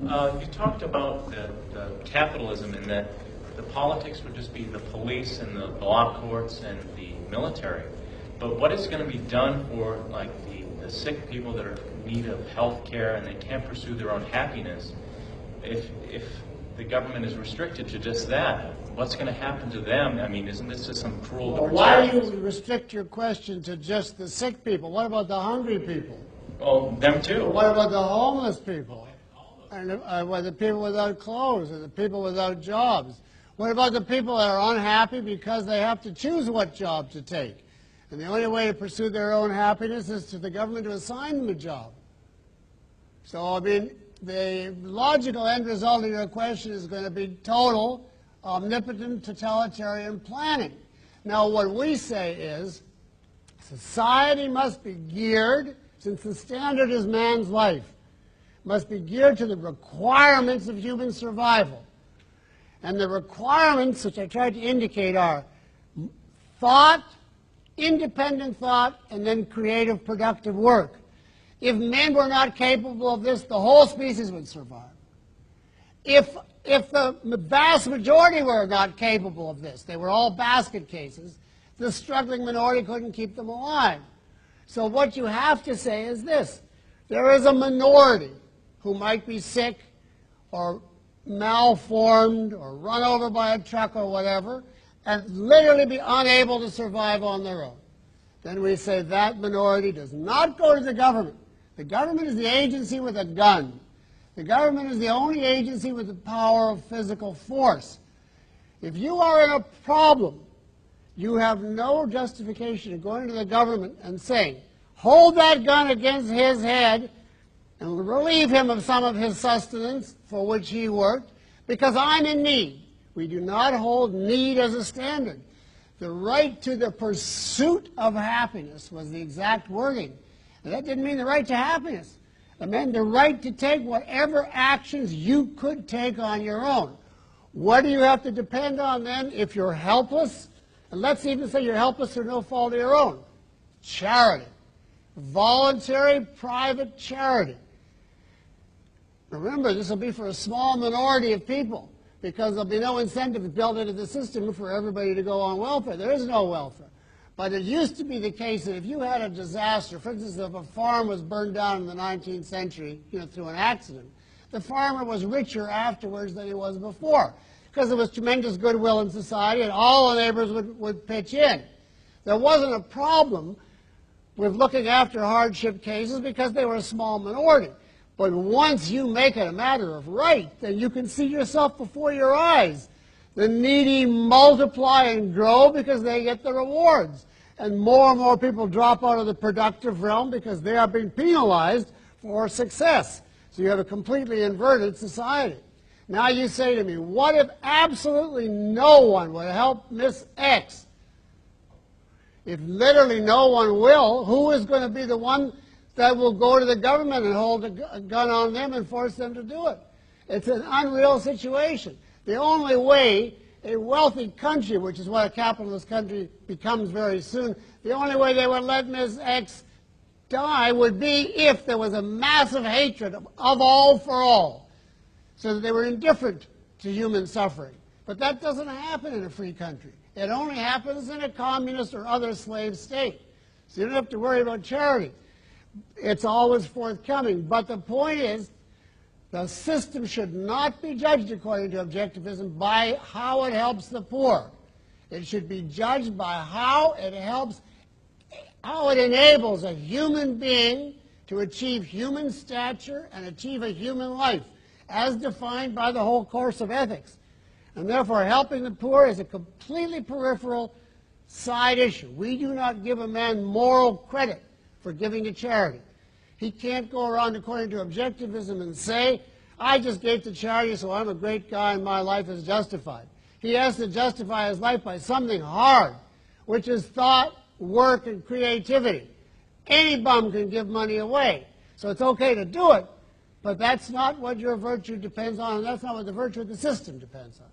You talked about the capitalism and that the politics would just be the police and the law courts and the military. But what is going to be done for like the sick people that are in need of health care and they can't pursue their own happiness if the government is restricted to just that? What's going to happen to them? I mean, isn't this just some cruel... Well, why do you restrict your question to just the sick people? What about the hungry people? Oh, them too. What about the homeless people? And the people without clothes, and the people without jobs? What about the people that are unhappy because they have to choose what job to take? And the only way to pursue their own happiness is for the government to assign them a job. So, I mean, the logical end result of your question is going to be total, omnipotent, totalitarian planning. Now, what we say is society must be geared, since the standard is man's life, must be geared to the requirements of human survival. And the requirements, which I tried to indicate, are thought, independent thought, and then creative, productive work. If men were not capable of this, the whole species would survive. If the vast majority were not capable of this, they were all basket cases, the struggling minority couldn't keep them alive. So what you have to say is this: there is a minority who might be sick or malformed or run over by a truck or whatever and literally be unable to survive on their own. Then we say that minority does not go to the government. The government is the agency with a gun. The government is the only agency with the power of physical force. If you are in a problem, you have no justification of going to the government and saying, hold that gun against his head and relieve him of some of his sustenance for which he worked, because I'm in need. We do not hold need as a standard. The right to the pursuit of happiness was the exact wording. And that didn't mean the right to happiness. It meant the right to take whatever actions you could take on your own. What do you have to depend on then if you're helpless? And let's even say you're helpless through no fault of your own. Charity. Voluntary, private charity. Remember, this will be for a small minority of people, because there'll be no incentive built into the system for everybody to go on welfare. There is no welfare. But it used to be the case that if you had a disaster, for instance, if a farm was burned down in the 19th century, through an accident, the farmer was richer afterwards than he was before, because there was tremendous goodwill in society and all the neighbors would pitch in. There wasn't a problem with looking after hardship cases because they were a small minority. But once you make it a matter of right, then you can see yourself before your eyes. The needy multiply and grow because they get the rewards. And more people drop out of the productive realm because they are being penalized for success. So you have a completely inverted society. Now you say to me, what if absolutely no one would help Miss X? If literally no one will, who is going to be the one that will go to the government and hold a gun on them and force them to do it? It's an unreal situation. The only way a wealthy country, which is what a capitalist country becomes very soon, the only way they would let Ms. X die would be if there was a massive hatred of all for all, so that they were indifferent to human suffering. But that doesn't happen in a free country. It only happens in a communist or other slave state. So you don't have to worry about charity. It's always forthcoming. But the point is, the system should not be judged, according to objectivism, by how it helps the poor. It should be judged by how it enables a human being to achieve human stature and achieve a human life, as defined by the whole course of ethics. And therefore, helping the poor is a completely peripheral side issue. We do not give a man moral credit for giving to charity. He can't go around, according to objectivism, and say, I just gave to charity, so I'm a great guy and my life is justified. He has to justify his life by something hard, which is thought, work, and creativity. Any bum can give money away, so it's okay to do it, but that's not what your virtue depends on, and that's not what the virtue of the system depends on.